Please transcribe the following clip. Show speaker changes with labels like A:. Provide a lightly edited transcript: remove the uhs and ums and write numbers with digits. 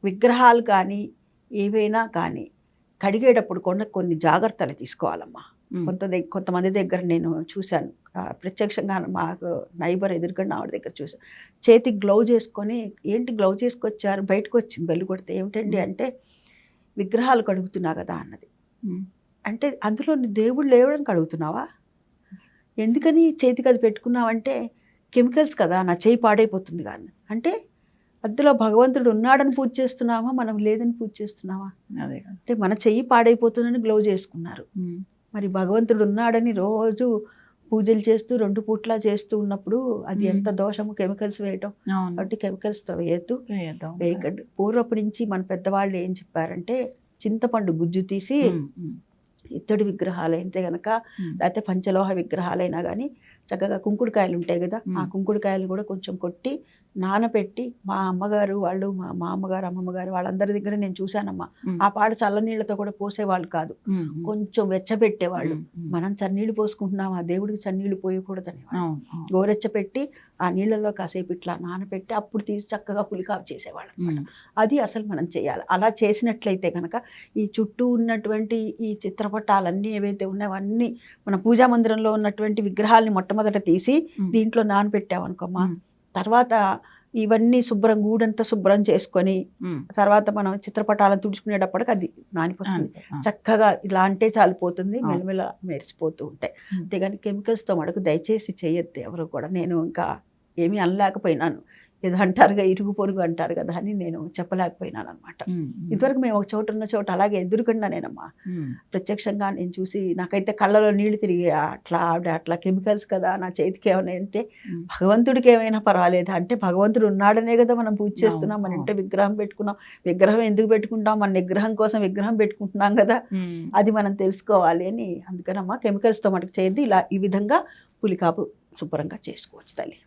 A: విగ్రహాలు కానీ ఏవైనా కానీ కడిగేటప్పుడు కొన్ని జాగ్రత్తలు తీసుకోవాలమ్మా. కొంతమంది దగ్గర నేను చూశాను, ప్రత్యక్షంగా మాకు నైబర్ ఎదురుకుండా ఆవిడ దగ్గర చూసాను. చేతికి గ్లౌజ్ వేసుకొని, ఏంటి గ్లౌజ్ వేసుకొచ్చారు, బయటకు వచ్చింది బెల్లు కొడితే, ఏమిటండి అంటే విగ్రహాలు కడుగుతున్నా కదా అన్నది. అంటే అందులో దేవుడు లేవడానికి కడుగుతున్నావా, ఎందుకని చేతికి అది పెట్టుకున్నావంటే కెమికల్స్ కదా, నా చేయి పాడైపోతుంది కానీ. అంటే అందులో భగవంతుడు ఉన్నాడని పూజ చేస్తున్నావా, మనం లేదని పూజ చేస్తున్నావా?
B: అదే
A: అంటే మన చెయ్యి పాడైపోతుందని గ్లౌజ్ చేసుకున్నారు. మరి భగవంతుడు ఉన్నాడని రోజు పూజలు చేస్తూ 2 పూట్లా చేస్తూ ఉన్నప్పుడు అది ఎంత దోషము, కెమికల్స్ వేయటం. కాబట్టి కెమికల్స్తో వేయకండి. పూర్వపు నుంచి మన పెద్దవాళ్ళు ఏం చెప్పారంటే చింతపండు గుజ్జు తీసి ఇత్తడి విగ్రహాలు అయితే కనుక, లేకపోతే పంచలోహ విగ్రహాలైనా కానీ చక్కగా కుంకుడుకాయలు ఉంటాయి కదా, ఆ కుంకుడుకాయలు కూడా కొంచెం కొట్టి నానబెట్టి, మా అమ్మగారు వాళ్ళు, మా అమ్మగారు అమ్మమ్మగారు వాళ్ళందరి దగ్గర నేను చూశానమ్మా. ఆ పాడ చల్లనీళ్ళతో కూడా పోసేవాళ్ళు కాదు, కొంచెం వెచ్చబెట్టేవాళ్ళు. మనం చన్నీళ్ళు పోసుకుంటున్నాం, ఆ దేవుడికి చన్నీళ్ళు పోయకూడదని గోరెచ్చపెట్టి ఆ నీళ్ళలో కాసేపు ఇట్లా నానబెట్టి అప్పుడు తీసి చక్కగా పులికాపు చేసేవాళ్ళు అనమాట. అది అసలు మనం చేయాలి. అలా చేసినట్లయితే కనుక ఈ చుట్టూ ఉన్నటువంటి ఈ చిత్రపటాలన్నీ ఏవైతే ఉన్నాయో అవన్నీ మన పూజా మందిరంలో ఉన్నటువంటి విగ్రహాలని మొట్టమొదట తీసి దీంట్లో నానబెట్టామనుకోమ్మా, తర్వాత ఇవన్నీ శుభ్రం, గూడంతా శుభ్రం చేసుకొని తర్వాత మనం చిత్రపటాలను తుడుచుకునేటప్పటికి అది నానిపోతుంది. చక్కగా ఇలా అంటే చాలిపోతుంది, మెల్లమెల్ల మెరిసిపోతూ ఉంటాయి. అంతేగాని కెమికల్స్తో మటుకు దయచేసి చేయొద్దు ఎవరు కూడా. నేను ఇంకా ఏమీ అనలేకపోయినాను, ఏదో అంటారుగా ఇరుగు పొరుగు అంటారు కదా అని నేను చెప్పలేకపోయినాను అనమాట. ఇదివరకు మేము ఒక చోట ఉన్న చోట అలాగే ఎదురుకుండానేనమ్మా, ప్రత్యక్షంగా నేను చూసి నాకైతే కళ్ళలో నీళ్లు తిరిగి, అట్లా కెమికల్స్ కదా నా చేతికి ఏమైనా అంటే భగవంతుడికి ఏమైనా పర్వాలేదా అంటే, భగవంతుడు ఉన్నాడనే కదా మనం పూజ చేస్తున్నాం. మన ఇంట్లో విగ్రహం పెట్టుకున్నాం, విగ్రహం ఎందుకు పెట్టుకుంటాం, మన విగ్రహం కోసం విగ్రహం పెట్టుకుంటున్నాం కదా, అది మనం తెలుసుకోవాలి అని. అందుకనమ్మా కెమికల్స్తో మటుకు చేయద్దు, ఇలా ఈ విధంగా పులికాపు శుభ్రంగా చేసుకోవచ్చు తల్లి.